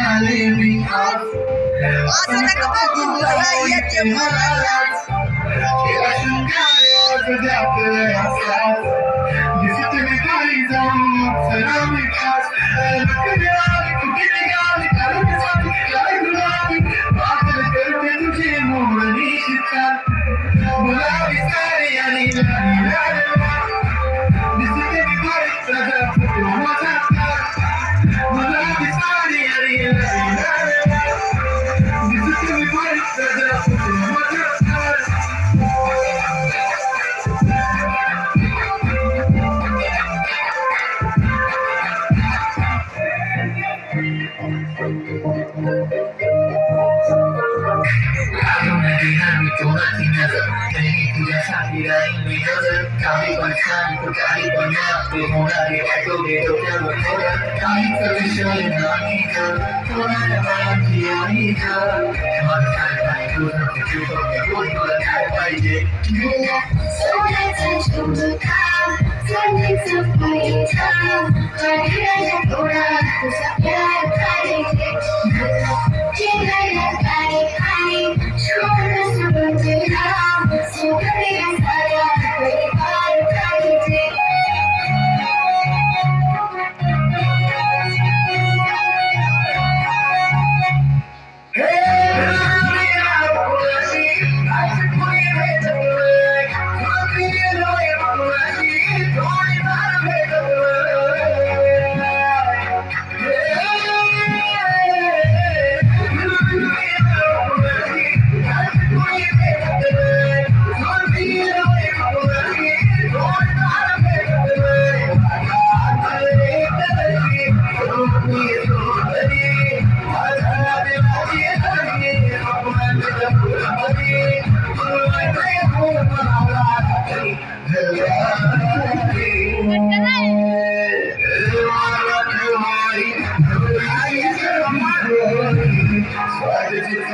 आले मी असं नका बघू मला येते मला दिसत मी खाली जाऊन सरा मी खास पागल करते तुझे मोहनी शिक्षा गुलाबी साडी आणि दिसत मी खाली गुलाबी साडी आणि Kami bersama berkali banyak mengenai waktu hidupnya berkoda kami teruskan kami ke mana malam kiai ke mana itu nanti juga pun berkai baik sudah terjumpa sampai sampai tahu hadiahnya kurang kusapnya kali jangan kali kali cuma seperti kamu seperti yang saya Why did you